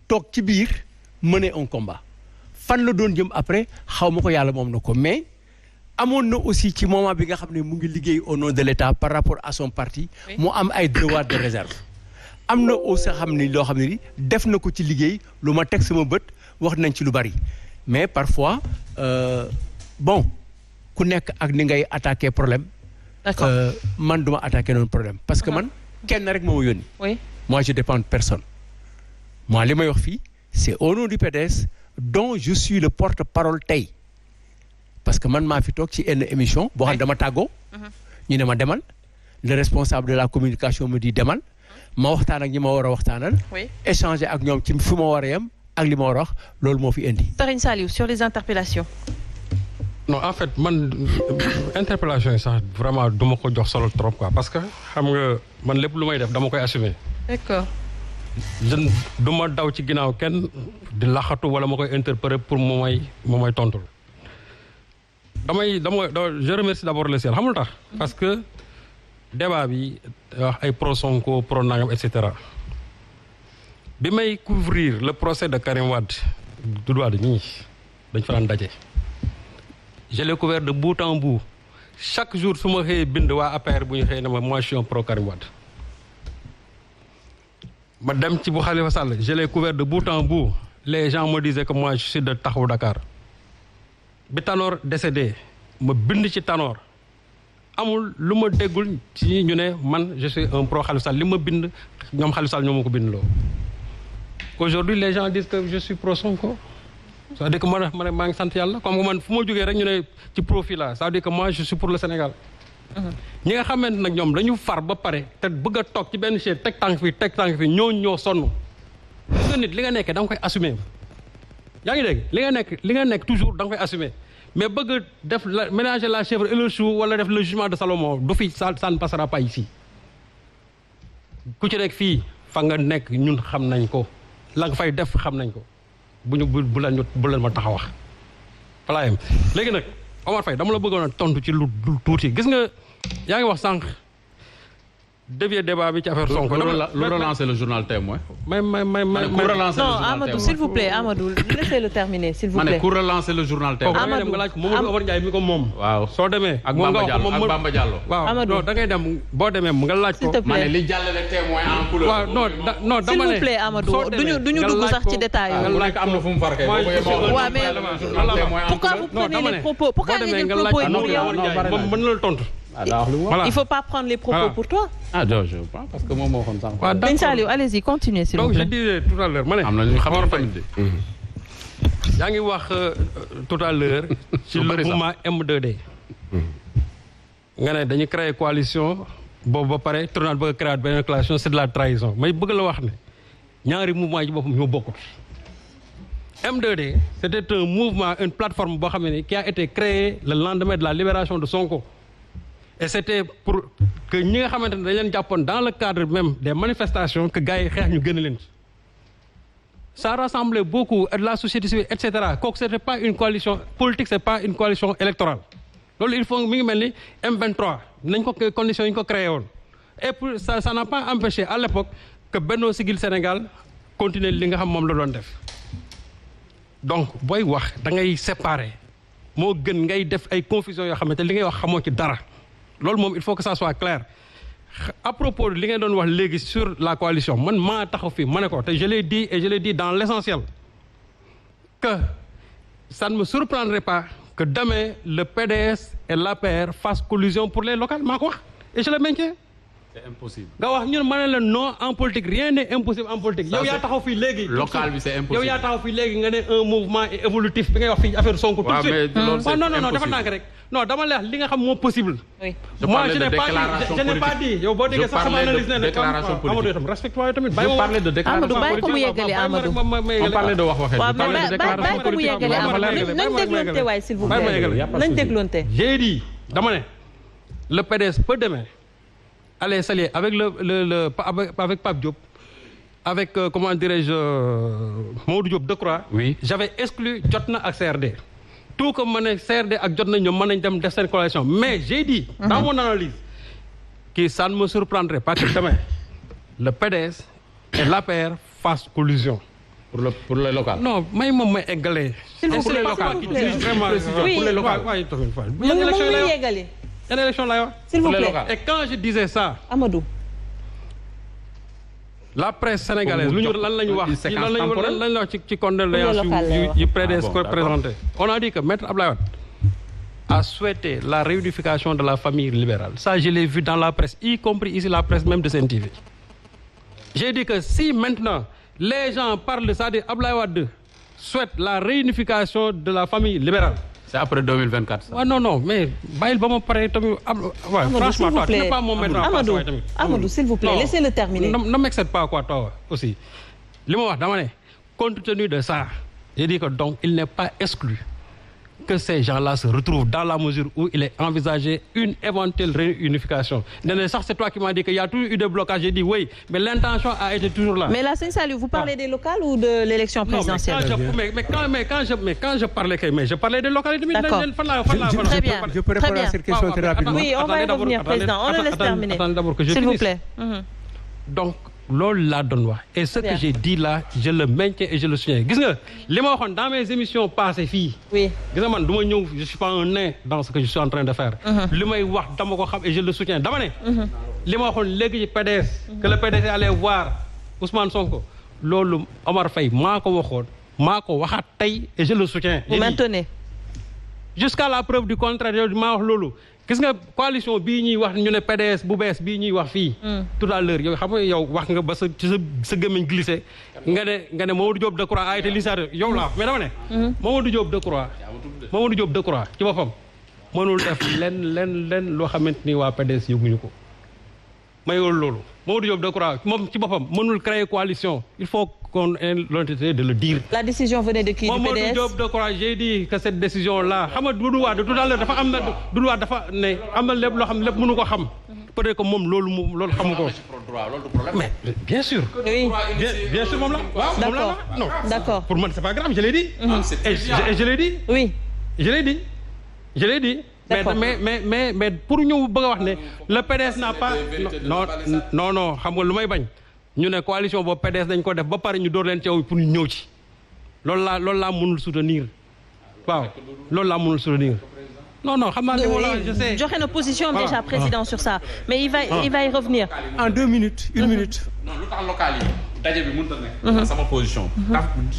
toog ci biir mener un combat fan la doon jëm après xaw ma ko yàlla moom na ko mais amoon na aussi ci moment bi nga xam ne mu ngi liggéey au nom de l'État par rapport à son parti mu am ay devoir de réserve am na aussi xam ni loo xam ne ni def na ko ci liggéey lu ma teg sama bët wax nañ ci lu bari mais parfois bon ku nekk ak ni ngay attaquer problème. D'accord. Man duma attaquer noonu problème parce que man kenn rek moo ma yónni. Oui. Moi je dépends de personne. Moi li may wax fii c'est au nom du PDS dont je suis le porte-parole tey parce que man maa fi toog ci une émission boo xam dama tàggoo. ñu ne ma demal le responsable de la communication me dit demal ma waxtaan ak ñi ma war a waxtaanal. échanger ak ñoom ci fu ma war a yem ak li ma war a wax loolu moo fi indi. Serigne Saliou sur les interpellations. Non en fait man interpellation yi sax vraiment du ma ko jox solo trop quoi parce que xam nga man lépp lu may def dama koy assumer. D'accord. je du ma daw ci ginnaaw kenn di laxatu wala ma koy interpeller pour mu may tontu. Je remercie d'abord le ciel xamul tax parce que débat bi wax ay pro Sonko pro nangam et cetera bi may couvrir le procès de Karim Wade Doudou Wade ñii dañ fa daan daje. Je l'ai couvert de bout en bout chaque jour su ma xëyee bind waa APR bu ñu xëyee na ma moi je suis un pro Karim Wade ma dem ci bu Khalifa Sall je l'ai couvert de bout en bout les gens me disaient que moi je suis de Taxawu Dakar bi Tanor décédé ma bind ci Tanor amul lu ma déggul ci ñu ne man je suis un pro Khalifa Sall li ma bind ñoom Khalifa Sall ñoo ma ko bind loo aujourd'hui les gens disent que je suis pro Sonko. Ça veut dire que man maa ngi sant yàlla comme que man fu ma jógee rek ñu ne ci profil la ça veut dire que moi je suis pour le Sénégal. ñi nga xamante nag ñoom dañu far ba pare te bëgg a toog ci benn chaise teg tànk fii ñooñu ñoo sonn. gis nga nit li nga nekkee da nga koy assumer yaa ngi dégg li nga nekk toujours da nga koy assumer mais bëgg a def mélanger la chèvre et le chou wala def le jugement de Salomon du fi ça ne passera pas ici. ku ci nekk fii fa nga nekk ñun xam nañ ko la nga fay def xam nañ ko. bu leen ma tax a wax falaa yem léegi nag Omar Faye dama la bëggoon a tontu ci lu tuuti gis nga yaa ngi wax sànq dévier débat bi ci affaire Sonko. lu relancer le journal Témoin. Non Amadou s'il vous plaît Amadou laissez-le terminer s'il vous plaît. Pour relancer le journal Témoin. Amadou nga laaj ko Mamadou Omar Ndiaye mi ko moom. waaw soo demee. ak Bamba Diallo waaw non da ngay dem boo demee nga laaj ko. s'il te plaît ma ne li jàllale Témoin en couleur. waaw non dama ne s'il vous plaît Amadou duñu dugg sax ci détail yooyu. ku nekk am na fu mu farkee. waaw mais pourquoi vous prenez les propos pourquoi ngeen jël propos yi pour yow. mën na la tontu. Voilà. Il faut pas prendre les propos pour toi. Ah non, je pense parce que moom moo waxoon sànq. waaw d'accord Saliou allez-y continuez s'il vous plaît. Donc je disais tout à l'heure ma ne. am na ñu xamoon tamit de. yaa ngi wax tout à l'heure ci le mouvement M2D. nga ne dañuy créer coalition boobu ba pare tournal bëgg a créer benn coalition c'est de la trahison may bëgg la wax ne ñaari mouvement yi boppam ñoo bokkut. M2D c'était un mouvement une plateforme boo xam ne qui a été créée le lendemain de la libération de Sonko. Et c'était pour que ñi nga xamante ne dañ leen jàppoon dans le cadre même des manifestations que gars yi xeex ñu gën a leen ça rassemblait beaucoup de la société civile et cetera kooku c'était pas une coalition politique c'est pas une coalition électorale loolu il faut mi ngi mel ni M23 nañ ko conditions yi ñu ko créé woon et puis ça n'a pas empêché à l'époque que Benno Siggil Sénégal continuer li nga xam moom la doon def donc booy wax da ngay séparer moo gën ngay def ay confusion yoo xamante li ngay wax xamoo ci dara loolu moom il faut que ça soit clair à propos li ngeen doon wax léegi sur la coalition man maa taxaw fii ma ne ko te je l'ai dit et je l'ai dit dans l'essentiel que ça ne me surprendrait pas que demain le PDS et l'APR fassent collusion pour les locales maa ko wax et je le maintiens. C'est impossible. nga wax ñun ma ne la non en politique rien n'est impossible en politique. yow yaa taxaw fii léegi. local bi c'est impossible. yow yaa taxaw fii léegi nga ne un mouvement est évolutif bi ngay wax fii affaire Sonko. tout de suite non dafa nànk rek. non dama lay wax li nga xam moo possible. oui moi je n'ai pas dit yow boo déggee sax sama analyse ne Amadou itam respecte-moi tamit. je parlais de déclaration bàyyi ko mu yeggali Amadou. on parlait de wax waxee. waaw mais bàyyi ko mu yeggali Amadou nañ dégloonte waaye s'il vous plaît nañ dégloonte. j'ai dit dama ne le PDS peut demain aller s'allier avec avec Pape Diop avec comment dirais-je Mamadou Diop Decroix. Oui. J'avais exclu Jotna ak CRD. tout comme ma ne CRD ak Jotna ñoom mën nañ dem def seen coalition mais j'ai dit dans mon analyse que ça ne me surprendrait pas que demain le PDS et l'APR fassent collusion pour le local. Non, mais moom may eggalee. S'il vous plaît, vraiment oui. pour les locales. Il y a élection là. S'il vous plaît. Et quand je disais ça. Amadou. La presse sénégalaise lu ñu lan la ñu wax lan la wax ci condoléances yu PDS ko présenté. On a dit que Maître Abdoulaye Wade a souhaité la réunification de la famille libérale. Ça, je l'ai vu dans la presse, y compris ici la presse même de Sen TV. J'ai dit que si maintenant les gens parlent de ça, Abdoulaye Wade souhaite la réunification de la famille libérale. C'est après 2024 ça. Ouais, non, mais bàyyil ba ma pare tamit franchement toi, tu n'es pas mon maître en face waaye tamit. Amadou, s'il vous plaît, laissez-le terminer. Ne m'excède pas quoi toi aussi. Li ma wax dama ne compte tenu de ça, j'ai dit que donc il n'est pas exclu que ces gens-là se retrouvent dans la mesure où il est envisagé une éventuelle réunification. C'est toi qui m'as dit qu'il y a toujours eu des blocages. J'ai dit oui, mais l'intention a été toujours là. Mais là, Seigne Saliou, vous parlez des locales ou de l'élection présidentielle? Mais quand je parlais, je parlais des localités. D'accord. Très bien. Je peux répondre à cette question très rapidement. Oui, on va y revenir, Président. On le laisse terminer. Attendez d'abord que je finisse. S'il vous plaît. Donc, loolu laa doon wax et ce que j'ai dit là je le maintiens et je le soutiens gis nga li ma waxoon dans mes émissions passées fii. oui gis nga man du ma ñëw je suis pas un nain dans ce que je suis en train de faire. li may wax dama ko xam et je le soutiens dama ne. li ma waxoon léegi ci PDS. que le PDS allait voir Ousmane Sonko loolu Omar Faye maa ko waxoon maa ko waxaat tey et je le soutiens. vous maintenez. jusqu'à la preuve du contraire yow maa wax loolu. gis nga coalition bii ñuy wax ñu ne PDS bu bees bii ñuy wax fii. tout à l'heure yow xam nga yow wax nga ba sa gémmiñ glissé nga ne Mamadou Diop Decroix a été licencié yow laa mais dama ne. Mamadou Diop Decroix ci boppam mënul def lenn loo xamante ni waa PDS yëguñu ko. mayoo loolu Mamadou Diop Decroix moom ci boppam mënul créer coalition il faut qu'on ait l'honnêteté de le dire. La décision venait de qui? Du PDS? Mamadou Diop Decroix j'ai dit que cette décision là xam nga Doudou Wade tout à l'heure dafa am na Doudou Wade dafa ne am na lépp loo xam ne lépp mënu ko xam. peut-être que moom loolu xamu ko. mais bien sûr. oui bien sûr moom la. waaw moom la non. d'accord pour moi c'est pas grave je l'ai dit. et je l'ai dit. oui je l'ai dit. mais pour ñu bëgg a wax ne le PDS n'a pas non xam nga lu may bañ ñu ne coalition boobu PDS dañ ko def ba pare ñu door leen ci pour ñu ñëw ci loolu laa mënul soutenir waaw loolu laa mënul soutenir non xam naa ne wala je sais joxe na position déjà président sur ça mais il va y revenir en 2 minutes 1 minute. non lu tax local yi daje bi mënut a nekk sama position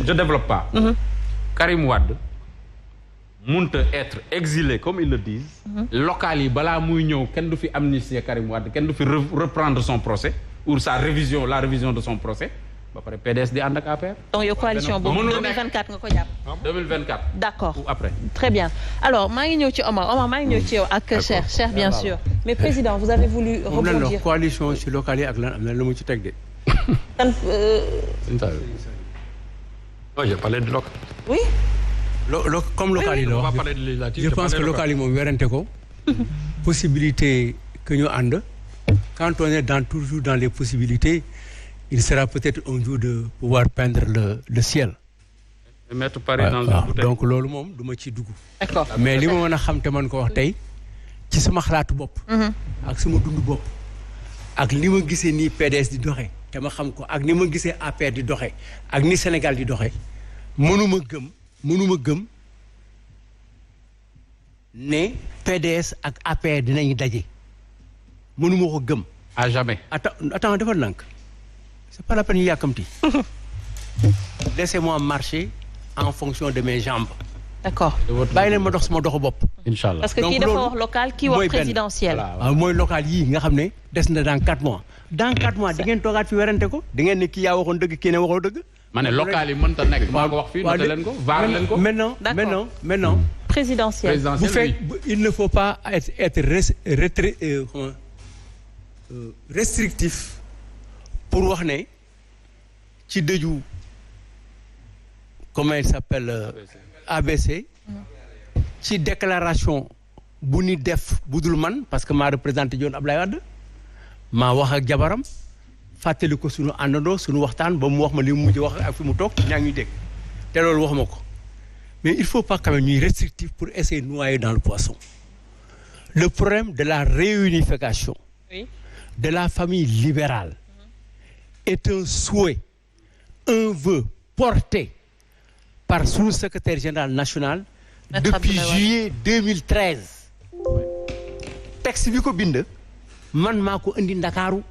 je développe pas Karim Wade mënut a être exilé comme ils le disent. local yi balaa muy ñëw kenn du fi amnistier Karim Wade kenn du fi reprendre son procès ou la révision de son procès ba pare PDS di ànd ak APR. donc yow coalition boobu 2024 nga ko jàpp. 2024. d'accord ou après. très bien alors maa ngi ñëw ci Omar maa ngi ñëw ci yow ak Cheikh bien sûr mais président vous avez voulu rebondir. coalition ci local yi ak lan am na lu mu ci teg de. non j'ai parlé de local. oui. comme local yi la wax je pense que local yi moom werante ko possibilité que ñu ànd quand on est toujours dans les possibilités il sera peut-être un jour de pouvoir peindre le ciel. mettre Paris dans une bouteille. donc loolu moom du ma ci dugg. d'accord mais li ma mën a xam te man ko wax tey ci sama xalaatu bopp. ak sama dund bopp. ak ni ma gisee nii PDS di doxee te ma xam ko ak ni ma gisee APR di doxee ak ni Sénégal di doxee mënuma gëm ne PDS ak APR dinañu daje mënuma ko gëm. à jamais. attends defal nank c'est pas la peine ñu yàkkamti. laissez-moi marcher en fonction de mes jambes. d'accord bàyyi leen ma dox sama doxu bopp. Inch'Allah. parce que kii dafa wax local kii wax présidentiel. mooy local yii nga xam ne des na dans 4 mois. dans 4 mois di ngeen toogaat fi werante ko di ngeen ne kii yaa waxoon dëgg kii ne waxoo dëgg. ma ne local yi mënta nekk. maa ko wax fii noté leen ko vaar leen ko. maintenant. présidentiel bu fekk il ne faut pas être restrictif pour wax ne ci dëju comment il s'appelle ABC ci déclaration bu ni def budul man parce que maa représenté John Ablaye Wade maa wax ak jabaram fàttali ko suñu àndandoo suñu waxtaan ba mu wax ma li mu mujj wax ak fi mu toog ñaa ngi dégg te loolu waxuma ko mais il faut pas quand même ñuy restrictif pour essayer de noyer dans le poisson le problème de la réunification de la famille libérale est un souhait un vœu porté par sous secrétaire général national Maître depuis Abdoulaye juillet 2013 texte bi ko bind man maa ko indi Ndakaaru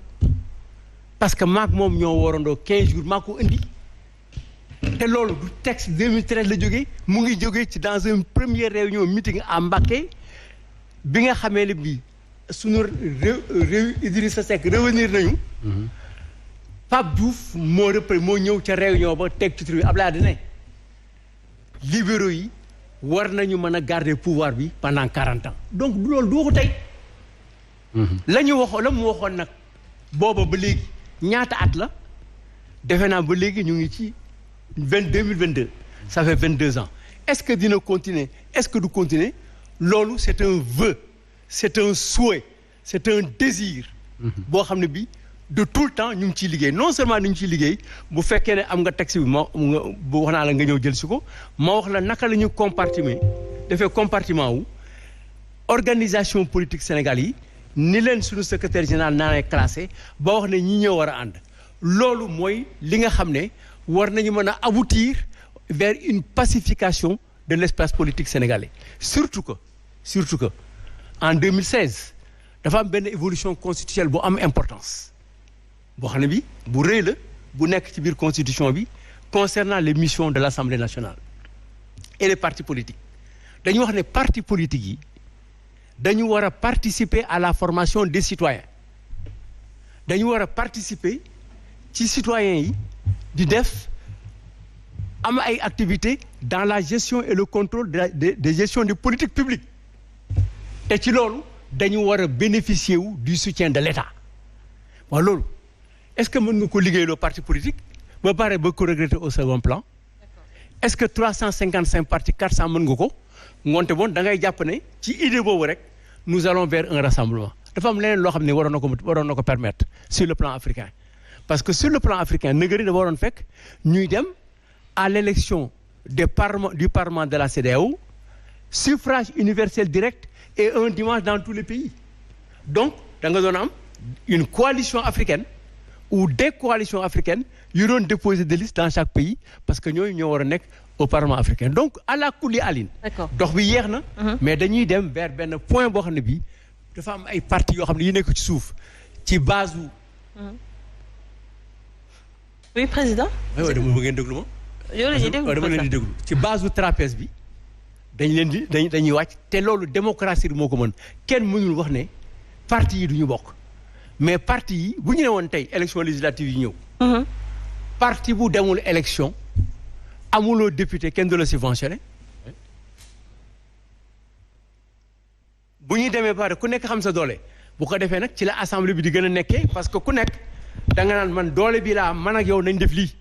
parce que maak moom ñoo warandoo 15 jours maa ko indi te loolu du texte 2013 la jógee mu ngi jógee ci dans une première réunion meeting à Mbacké bi nga xamee ne bii sunu réew Idrissa Seck revenir nañu Pape Diouf moo ñëw ca réunion ba teg ci tur bi Abdoulaye ne libéraux yi war nañu mën a garder pouvoir bi pendant 40 ans donc loolu du waxu tey la ñu waxoon la mu waxoon nag booba ba léegi ñaata at la defe naa ba léegi ñu ngi ci 2022 ça fait 22 ans est-ce que dina continuer est-ce que du continuer loolu c'est un vœu c'est un souhait c'est un désir boo xam ne bi de tout le temps ñu ngi ciy liggéey non seulement ñu ngi ciy liggéey bu fekkee ne am nga texte bi bu wax naa la nga ñëw jël si ko ma wax la naka la ñu compartiment wu organisation politique Sénégal yi ni leen suñu secrétaire général naanay classé ba wax ne ñi ñëw war a ànd loolu mooy li nga xam ne war nañu mën a aboutir vers une pacification de l'espace politique sénégalais surtout que en 2016 dafa am benn évolution constitutionnelle bu am importance boo xam ne bi bu rëy la bu nekk ci biir constitution bi concernant les missions de l'Assemblée nationale et les partis politiques dañu wax ne partis politiques yi dañu war a participer à la formation des citoyens dañu war a participer ci citoyens yi di def am ay activités dans la gestion et le contrôle de gestion des politiques publiques te ci loolu dañu war a bénéficier wu du soutien de l'État waaw loolu est-ce que mën nga ko liggéeyloo parti politique ba pare ba ko regretter au second plan est-ce que 355 partis 400 mën nga ko ngoonte bon da ngay jàpp ne ci idée boobu rek nous allons vers un rassemblement dafa am leneen loo xam ne waroon na ko permettre sur le plan africain parce que sur le plan africain nëgëri dafa waroon fekk ñuy dem à l'élection du parlement de la CEDEAO suffrage universel direct et un dimanche dans tous les pays donc da nga doon am une coalition africaine ou des coalitions africaines yu doon déposer des listes dans chaque pays parce que ñooñu ñoo war a nekk au parlement africain donc à la kulli aline dox bi yeex na mais dañuy dem vers benn point boo xam ne bii dafa am ay partis yoo xam ne yi nekk ci suuf ci base u oui président dama ngeen déglu ma yow la ñuy déglu dama leen di déglu ci base u trapèze bi dañuy wàcc te loolu démocratie moo ko mën kenn mënul wax ne parti yi du ñu bokk mais parti yi bu ñu ne woon tey élection législative yi ñëw parti bu demul élection amuloo député kenn du la subventionné bu ñuy demee pare ku nekk xam sa doole bu ko defee nag ci la assemblée bi di gën a nekkee parce que ku nekk da nga naan man doole bi laa man ak yow nañ def lii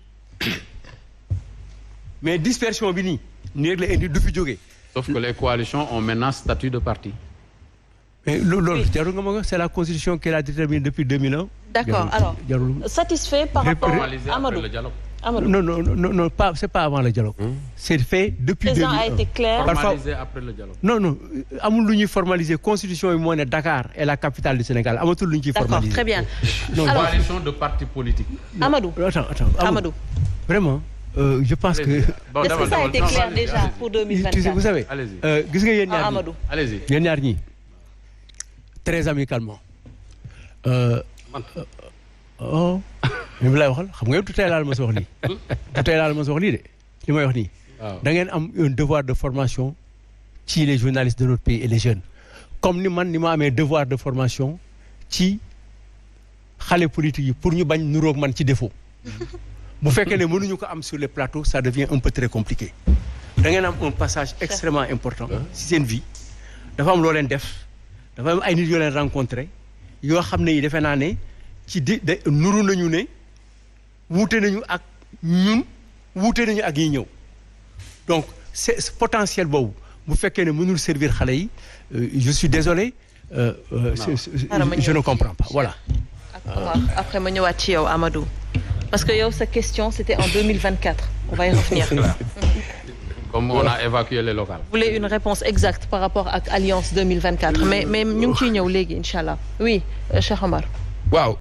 mais dispersion bi nii rek la indi du fi jógee. Sauf que les coalitions ont maintenant statut de parti. Mais loolu jarul nga ma ko c'est la constitution qui l'a déterminé depuis 2001. D'accord alors satisfait par rapport Amadou. Non, c'est pas avant le dialogue. C'est fait depuis 2001. Le président a été clair. Formalisé après le dialogue. Non, amul lu ñuy formaliser constitution yi moo ne Dakar est la capitale du Sénégal amatul lu ñu ciy formaliser. D'accord, très bien. Alors, coalition de partis politiques. Amadou. Attends. Amadou. Vraiment. Je pense que. Bon, est-ce que ça a été clair déjà pour 2024? Vous savez, gis nga yéen ñaar ñi. Amadou. Allez-y. Yéen ñaar ñi très amicalement. li mu lay waxal xam nga yow tutee laal ma si wax lii tutee laal ma si wax lii de li may wax nii da ngeen am un devoir de formation ci les journalistes de notre pays et les jeunes comme ni ma amee devoir de formation ci xale politique yi pour ñu bañ nuroog man ci défaut bu fekkee ne mënuñu ko am sur les plateaux ça devient un peu très compliqué da ngeen am un passage extrêmement important si seen vie dafa am loo leen def dafa am ay nit yoo leen rencontré yoo xam ne yi defe naa ne ci nuru nañu ne wuute nañu ak ñun wuute nañu ak yi ñëw donc c'est potentiel boobu bu fekkee ne mënul servir xale yi je suis désolé je ne comprends pas voilà. Après ma ñëwaat ci yow Amadou parce que yow sa question c'était en 2024 on va y revenir. Comme on a évacué les locales. Vous voulez une réponse exacte par rapport ak Alliance 2024 mais ñu ngi ciy ñëw léegi incha allah oui Cheikh Omar. Waaw.